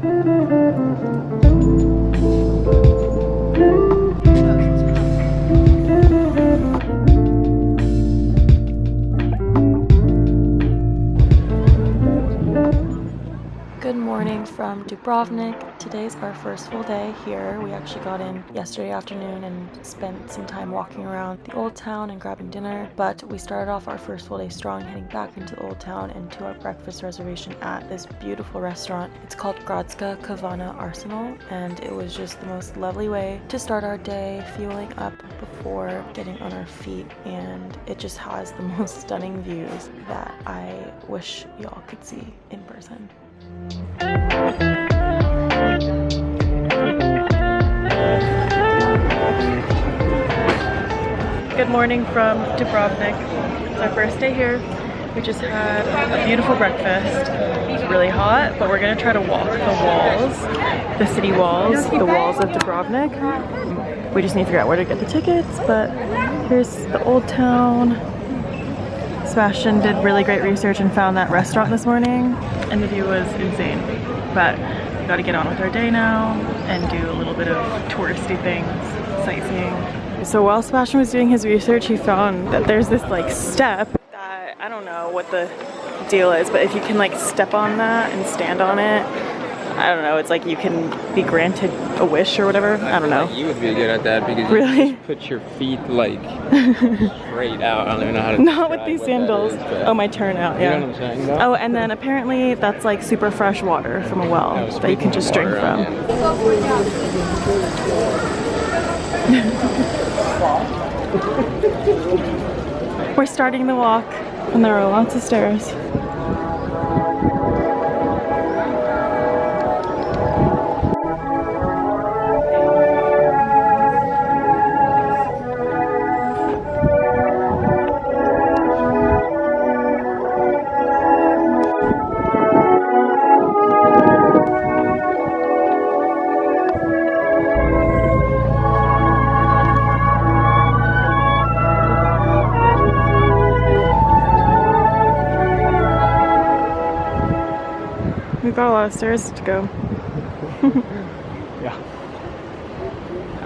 Good morning from Dubrovnik. Today's our first full day here. We actually got in yesterday afternoon and spent some time walking around the old town and grabbing dinner, but we started off our first full day strong, heading back into the old town and to our breakfast reservation at this beautiful restaurant. It's called Gradska Kavana Arsenal, and it was just the most lovely way to start our day, fueling up before getting on our feet, and it just has the most stunning views that I wish y'all could see in person. Good morning from Dubrovnik. It's our first day here. We just had a beautiful breakfast. It's really hot, but we're gonna try to walk the walls, the city walls, the walls of Dubrovnik. We just need to figure out where to get the tickets, but here's the old town. Sebastian did really great research and found that restaurant this morning, and the view was insane. But we gotta get on with our day now and do a little bit of touristy things, sightseeing. So while Sebastian was doing his research, he found that there's this like step that I don't know what the deal is, but if you can like step on that and stand on it, I don't know, it's like you can be granted a wish or whatever. I don't know. Like you would be good at that because really? You just put your feet like straight out. I don't even know how to Not with these sandals. Oh, my turnout, yeah. You know what I'm saying? No? Oh, and then apparently that's like super fresh water from a well that you can just drink from. We're starting the walk and there are lots of stairs. We've got a lot of stairs to go. Yeah.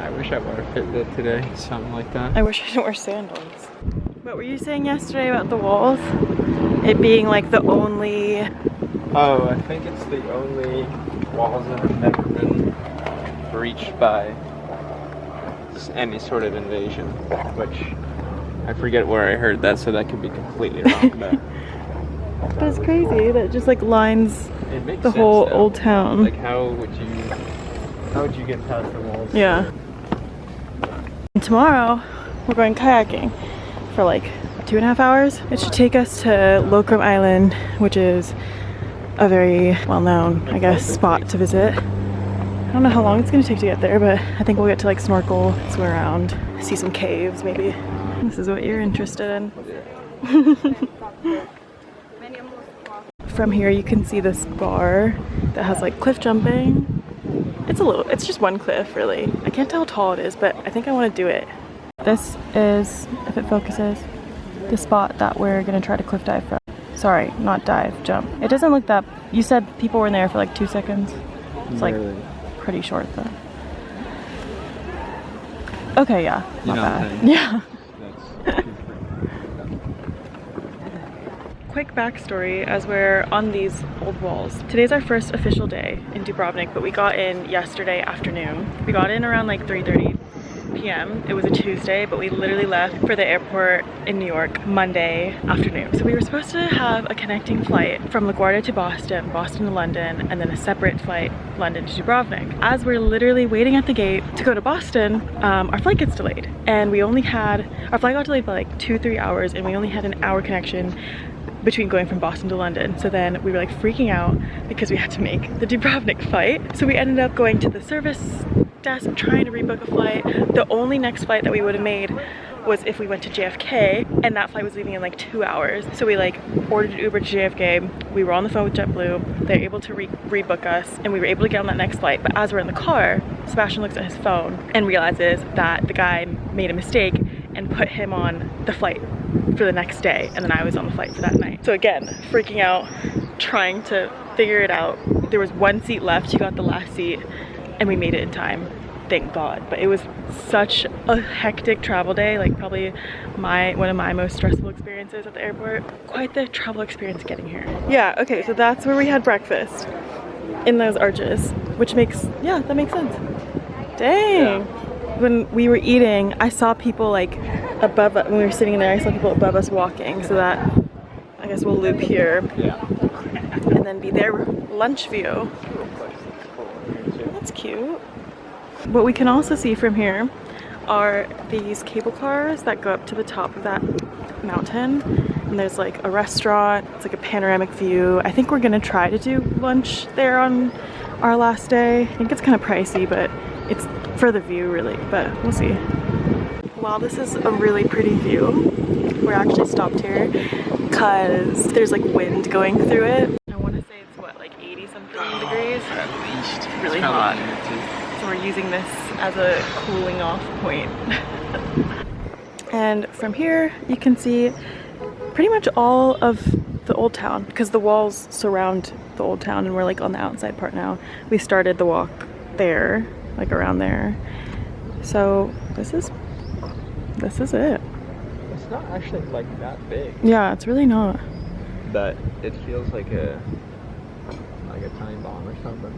I wish I would have fit that today, something like that. I wish I didn't wear sandals. What were you saying yesterday about the walls? It being like the only... Oh, I think it's the only walls that have never been breached by any sort of invasion, which I forget where I heard that, so that could be completely wrong. But that's crazy. That just like lines the sense, whole though. old town. Like how would you get past the walls? Yeah. And tomorrow we're going kayaking for like 2.5 hours. It should take us to Lokrum Island, which is a very well-known, I guess, spot to visit. I don't know how long it's gonna take to get there, but I think we'll get to like snorkel, swim around, see some caves maybe. This is what you're interested in. From here you can see this bar that has like cliff jumping. It's just one cliff really. I can't tell how tall it is, but I think I want to do it. This is, if it focuses, the spot that we're gonna try to cliff dive from. Sorry, not dive, jump. It doesn't look that, you said people were in there for like 2 seconds. It's like pretty short though. Okay, yeah, not bad. Yeah. Quick backstory as we're on these old walls. Today's our first official day in Dubrovnik, but we got in yesterday afternoon. We got in around like 3:30 p.m. It was a Tuesday, but we literally left for the airport in New York Monday afternoon. So we were supposed to have a connecting flight from LaGuardia to Boston, Boston to London, and then a separate flight London to Dubrovnik. As we're literally waiting at the gate to go to Boston, our flight gets delayed. And our flight got delayed by like 2-3 hours, and we only had an hour connection between going from Boston to London. So then we were like freaking out because we had to make the Dubrovnik flight. So we ended up going to the service desk trying to rebook a flight. The only next flight that we would have made was if we went to JFK, and that flight was leaving in like 2 hours. So we like ordered an Uber to JFK. We were on the phone with JetBlue. They were able to rebook us, and we were able to get on that next flight. But as we're in the car, Sebastian looks at his phone and realizes that the guy made a mistake and put him on the flight for the next day, and then I was on the flight for that night. So again, freaking out, trying to figure it out. There was one seat left, she got the last seat, and we made it in time, thank God. But it was such a hectic travel day, like probably one of my most stressful experiences at the airport. Quite the travel experience getting here. Yeah, okay, so that's where we had breakfast, in those arches, which makes, yeah, that makes sense. Dang. Yeah. When we were eating, I saw people like above, when we were sitting there, I saw people above us walking, so that, I guess we'll loop here. Yeah. And then be their lunch view. That's cute. What we can also see from here are these cable cars that go up to the top of that mountain. And there's like a restaurant, it's like a panoramic view. I think we're gonna try to do lunch there on our last day. I think it's kind of pricey, but it's for the view really, but we'll see. While this is a really pretty view, we're actually stopped here because there's like wind going through it. I want to say it's what, like 80 something degrees? At least. It's really hot. So we're using this as a cooling off point. And from here you can see pretty much all of the old town because the walls surround the old town and we're like on the outside part now. We started the walk there, like around there. So this is it. It's not actually like that big. Yeah, it's really not. But it feels like a time bomb or something.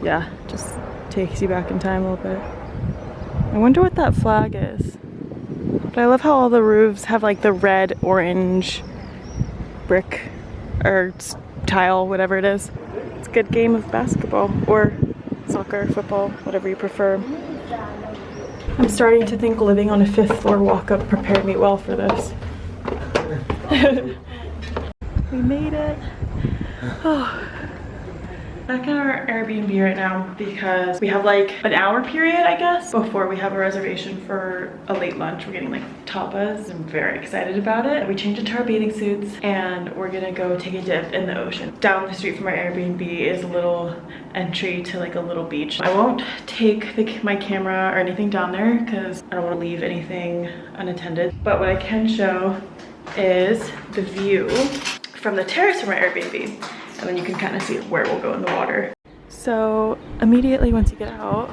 Yeah, just takes you back in time a little bit. I wonder what that flag is. But I love how all the roofs have like the red, orange brick or tile, whatever it is. It's a good game of basketball or soccer, football, whatever you prefer. I'm starting to think living on a 5th floor walk-up prepared me well for this. We made it. Oh. Back in our Airbnb right now because we have like an hour period, I guess, before we have a reservation for a late lunch. We're getting like tapas. I'm very excited about it. We changed into our bathing suits and we're gonna go take a dip in the ocean. Down the street from our Airbnb is a little entry to like a little beach. I won't take my camera or anything down there because I don't want to leave anything unattended. But what I can show is the view from the terrace from our Airbnb. And then you can kind of see where we'll go in the water. So immediately once you get out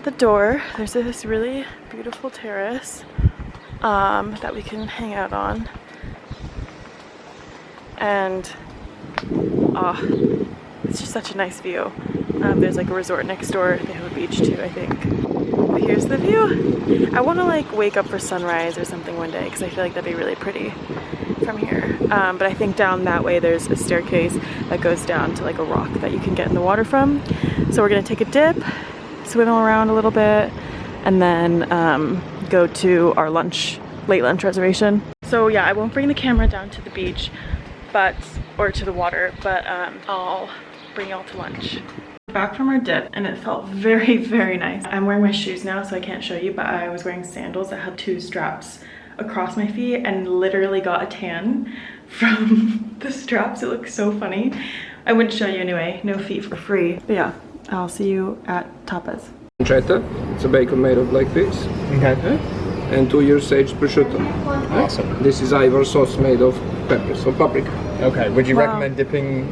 the door, there's this really beautiful terrace that we can hang out on. And it's just such a nice view. There's like a resort next door. They have a beach too, I think. But here's the view. I want to like wake up for sunrise or something one day because I feel like that'd be really pretty from here. But I think down that way there's a staircase that goes down to like a rock that you can get in the water from. So we're gonna take a dip, swim around a little bit, and then go to our late lunch reservation. So yeah, I won't bring the camera down to the beach, or to the water, but I'll bring y'all to lunch. Back from our dip and it felt very, very nice. I'm wearing my shoes now so I can't show you, but I was wearing sandals that had 2 straps across my feet and literally got a tan from the straps. It looks so funny. I wouldn't show you anyway, no feet for free. But yeah, I'll see you at Tapas. Pancetta, it's a bacon made of like this. Okay. And 2 years aged prosciutto. Awesome. This is Ivor sauce made of peppers, so paprika. Okay, would you recommend dipping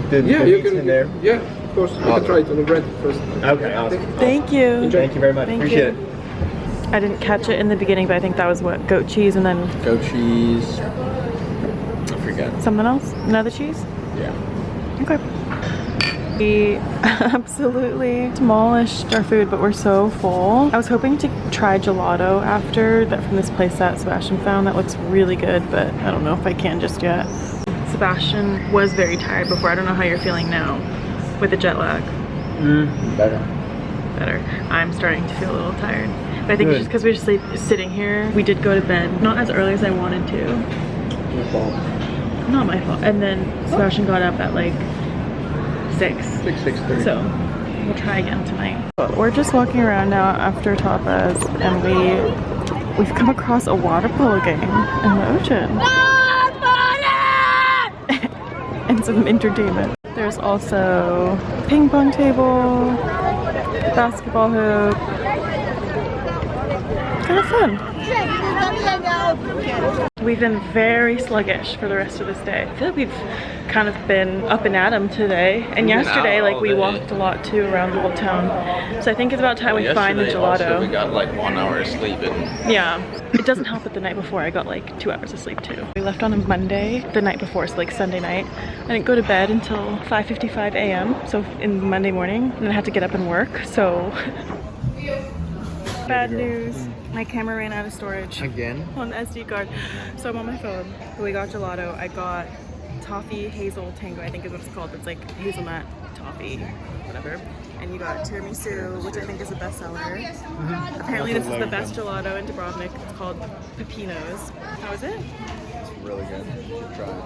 the meats in there? Yeah, of course. You can try it on the bread first. Okay, awesome. Thank you. Thank you very much. Appreciate it. I didn't catch it in the beginning, but I think that was what, goat cheese and then... Goat cheese. I forget. Something else? Another cheese? Yeah. Okay. We absolutely demolished our food, but we're so full. I was hoping to try gelato after that from this place that Sebastian found that looks really good, but I don't know if I can just yet. Sebastian was very tired before. I don't know how you're feeling now with the jet lag. Better. I'm starting to feel a little tired. But I think it's just because we're just sitting here. We did go to bed, not as early as I wanted to. Your fault. Not my fault. And then Sebastian got up at like 6:30. So we'll try again tonight. We're just walking around now after Tapas, and we've come across a water polo game in the ocean. And some entertainment. There's also a ping pong table, basketball hoop. kind of fun. We've been very sluggish for the rest of this day. I feel like we've kind of been up and at 'em today. And yesterday, like, we walked a lot too around the whole town. So I think it's about time we find the gelato. We got like 1 hour of sleep in. Yeah. It doesn't help that the night before I got like 2 hours of sleep too. We left on a Monday, the night before, so like Sunday night. I didn't go to bed until 5:55 a.m. So in Monday morning, and I had to get up and work, so. Bad news. My camera ran out of storage. Again? On the SD card. So I'm on my phone. But we got gelato. I got toffee hazel tango, I think is what it's called. It's like hazelnut toffee, whatever. And you got tiramisu, which I think is a bestseller. Apparently this is the best gelato in Dubrovnik. It's called Pepino's. How is it? It's really good. You should try it.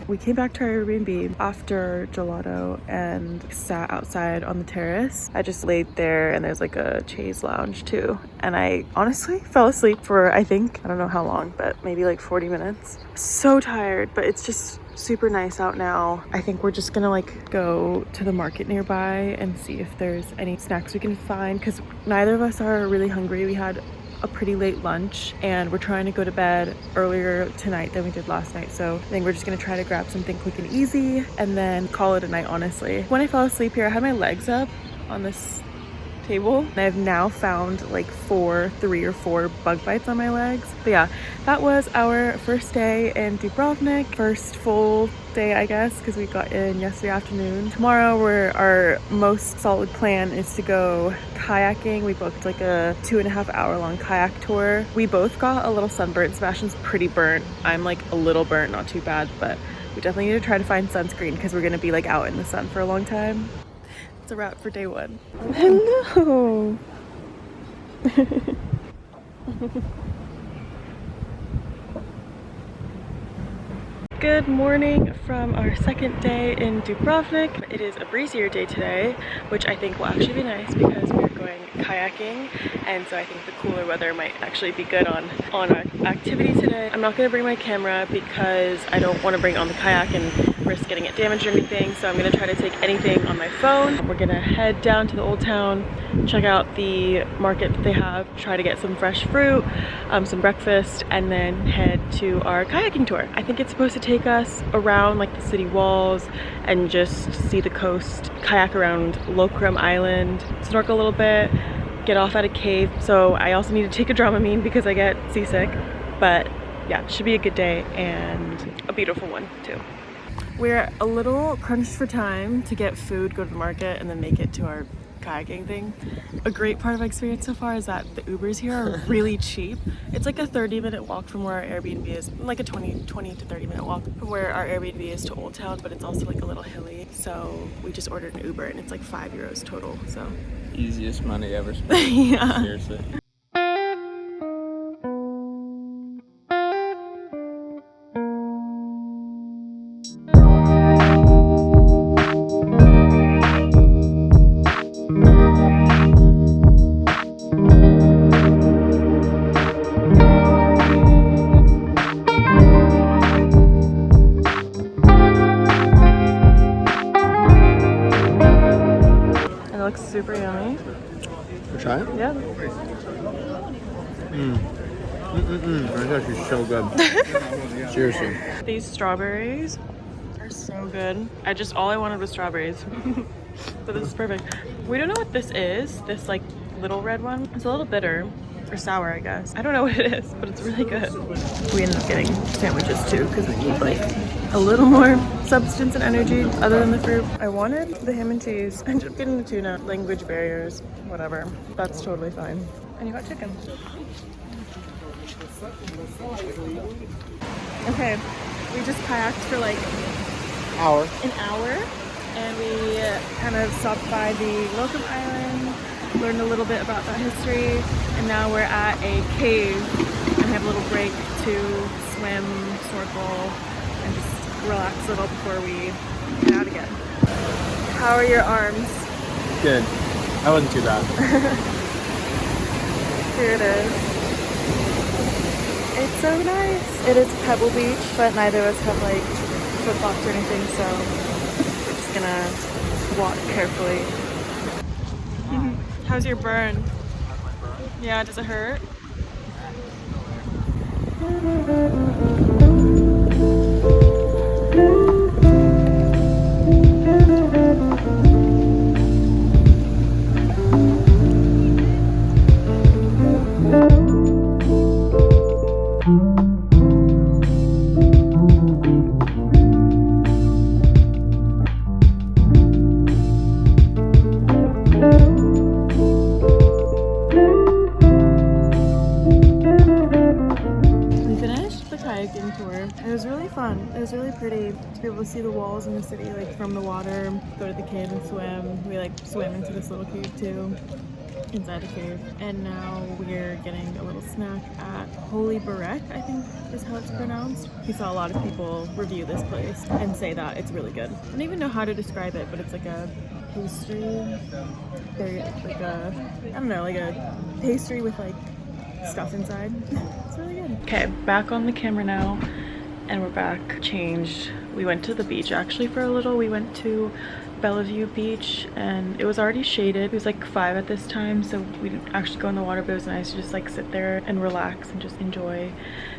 We came back to our Airbnb after gelato and sat outside on the terrace. I just laid there, and there's like a chaise lounge too. And I honestly fell asleep for, I think, I don't know how long, but maybe like 40 minutes. So tired, but it's just super nice out now. I think we're just gonna like go to the market nearby and see if there's any snacks we can find, because neither of us are really hungry. We had a pretty late lunch and we're trying to go to bed earlier tonight than we did last night, so I think we're just gonna try to grab something quick and easy and then call it a night, honestly. When I fell asleep here, I had my legs up on this table. I've now found like 3 or 4 bug bites on my legs. But yeah, that was our first day in Dubrovnik. First full day, I guess, because we got in yesterday afternoon. Tomorrow, our most solid plan is to go kayaking. We booked like a 2.5 hour long kayak tour. We both got a little sunburnt. Sebastian's pretty burnt. I'm like a little burnt, not too bad, but we definitely need to try to find sunscreen because we're gonna be like out in the sun for a long time. A wrap for day 1. Hello. Good morning from our second day in Dubrovnik. It is a breezier day today, which I think will actually be nice because we're going kayaking, and so I think the cooler weather might actually be good on our activity today. I'm not going to bring my camera because I don't want to bring it on the kayak and risk getting it damaged or anything, so I'm going to try to take anything on my phone. We're going to head down to the old town, check out the market that they have, try to get some fresh fruit, some breakfast, and then head to our kayaking tour. I think it's supposed to take us around like the city walls and just see the coast, kayak around Lokrum Island, snorkel a little bit, get off at a cave. So I also need to take a Dramamine because I get seasick, but yeah, it should be a good day and a beautiful one too. We're a little crunched for time to get food, go to the market, and then make it to our kayaking thing. A great part of my experience so far is that the Ubers here are really cheap. It's like a 30-minute walk from where our Airbnb is, like a 20 to 30-minute walk from where our Airbnb is to Old Town, but it's also like a little hilly. So we just ordered an Uber and it's like €5 total, so. Easiest money ever spent. Yeah. Seriously. Super yummy. Try it? Yeah. That's actually so good. Seriously. These strawberries are so good. All I wanted was strawberries. So this is perfect. We don't know what this is, this like little red one. It's a little bitter or sour, I guess. I don't know what it is, but it's really good. We ended up getting sandwiches too because we need like a little more substance and energy other than the fruit. I wanted the ham and cheese. I ended up getting the tuna. Language barriers, whatever. That's totally fine. And you got chicken. Okay, we just kayaked for like an hour, and we kind of stopped by the Lokrum Island, learned a little bit about that history, and now we're at a cave and have a little break to swim, snorkel, and just relax a little before we get out again. How are your arms? Good. That wasn't too bad. Here it is. It's so nice. It is Pebble Beach, but neither of us have like flip-flops or anything, so we're just gonna walk carefully. How's your burn? Yeah, does it hurt? Kayaking tour. It was really fun. It was really pretty to be able to see the walls in the city, like from the water, go to the cave and swim. We like swim into this little cave too, inside the cave. And now we're getting a little snack at Holy Barek, I think is how it's pronounced. We saw a lot of people review this place and say that it's really good. I don't even know how to describe it, but it's like a pastry. Very like a, I don't know, like a pastry with like stuff inside. It's really good. Okay, back on the camera now, and we're back changed. We went to the beach actually for a little. We went to Bellevue Beach and it was already shaded. It was like 5 at this time, so we didn't actually go in the water, but it was nice to just like sit there and relax and just enjoy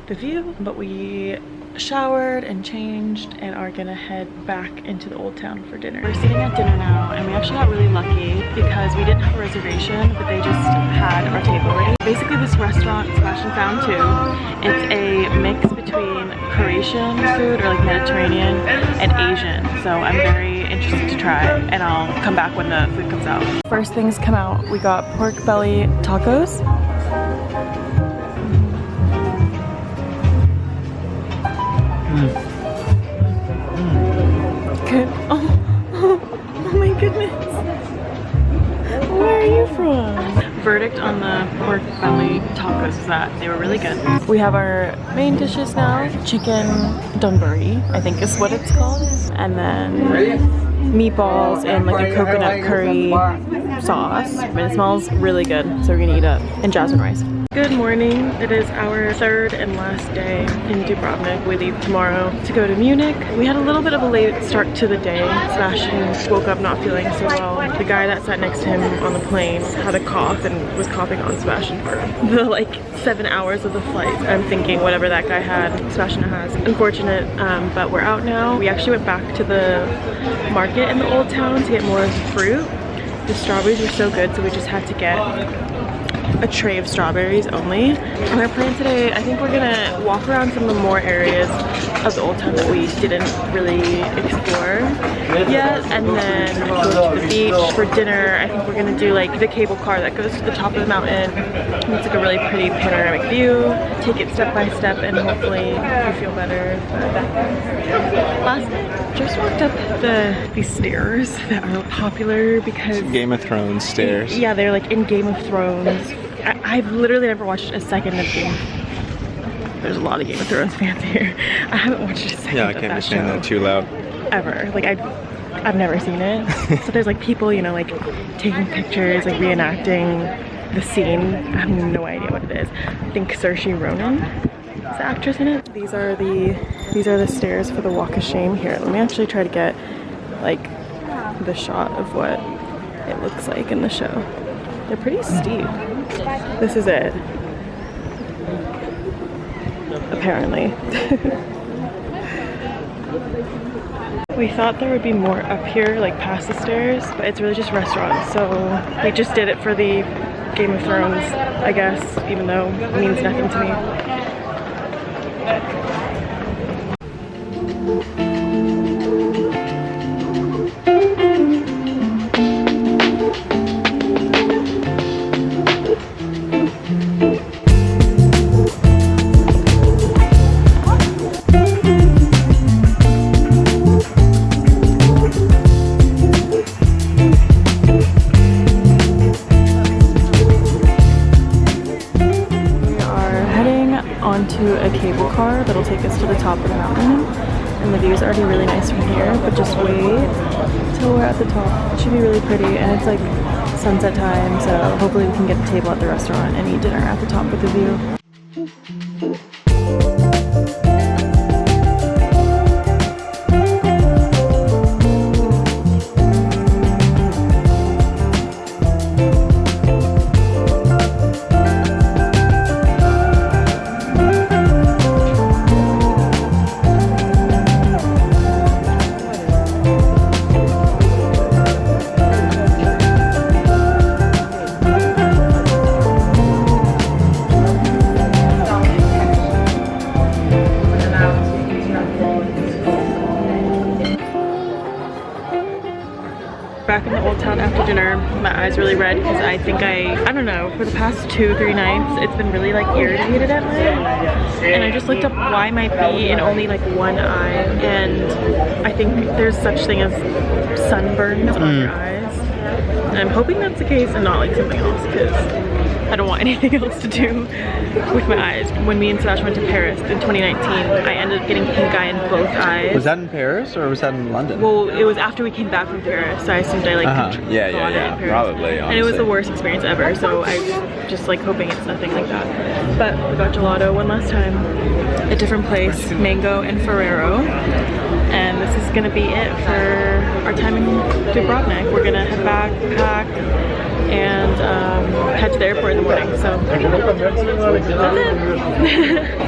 the view. But we showered and changed and are gonna head back into the old town for dinner. We're sitting at dinner now and we actually got really lucky because we didn't have a reservation, but they just had our table ready. Basically this restaurant Sebastian found too, it's a mix between Croatian food or like Mediterranean and Asian, so I'm very interested to try and I'll come back when the food comes out. First things come out, we got pork belly tacos. Good. Oh my goodness. Where are you from? Verdict on the pork belly tacos is that they were really good. We have our main dishes now. Chicken donburi, I think is what it's called. And then meatballs and like a coconut curry sauce. It smells really good, so we're gonna eat it. And jasmine rice. Good morning. It is our third and last day in Dubrovnik. We leave tomorrow to go to Munich. We had a little bit of a late start to the day. Sebastian woke up not feeling so well. The guy that sat next to him on the plane had a cough and was coughing on Sebastian for the like 7 hours of the flight. I'm thinking whatever that guy had, Sebastian has. Unfortunate, but we're out now. We actually went back to the market in the old town to get more fruit. The strawberries were so good, so we just had to get a tray of strawberries only. On our plan today, I think we're gonna walk around some of the more areas of the old town that we didn't really explore yet, and then go to the beach for dinner. I think we're gonna do like the cable car that goes to the top of the mountain. It's like a really pretty panoramic view. Take it step by step and hopefully you feel better. Last night, just walked up these stairs that are popular because Game of Thrones stairs. Yeah, they're like in Game of Thrones. I've literally never watched a second of Game of Thrones. There's a lot of Game of Thrones fans here. I haven't watched a second of that show. Yeah, I can't be saying that too loud. Ever. Like, I've never seen it. So there's like people, you know, like taking pictures, like reenacting the scene. I have no idea what it is. I think Saoirse Ronan is the actress in it. These are the stairs for the Walk of Shame. Here, let me actually try to get like the shot of what it looks like in the show. They're pretty steep. This is it. Apparently. We thought there would be more up here, like past the stairs, but it's really just restaurants. So we just did it for the Game of Thrones, I guess, even though it means nothing to me. Onto a cable car that'll take us to the top of the mountain, and the view is already really nice from here, but just wait till we're at the top. It should be really pretty, and it's like sunset time, so hopefully we can get a table at the restaurant and eat dinner at the top with the view. back in the old town after dinner. My eyes really red because I think I don't know, for the past 2-3 nights it's been really like irritated at night, and I just looked up why it might be in only like one eye, and I think there's such thing as sunburns on your eyes, and I'm hoping that's the case and not like something else, because I don't want anything else to do with my eyes. When me and Sebastian went to Paris in 2019, I ended up getting pink eye in both eyes. Was that in Paris or was that in London? Well, it was after we came back from Paris, so I assumed I like got it in Paris. Probably, honestly. And it was the worst experience ever, so I'm just like hoping it's nothing like that. But we got gelato one last time, a different place, Mango and Ferrero. And this is gonna be it for our time in Dubrovnik. We're gonna head back, pack, and head to the airport in the morning, so that's it.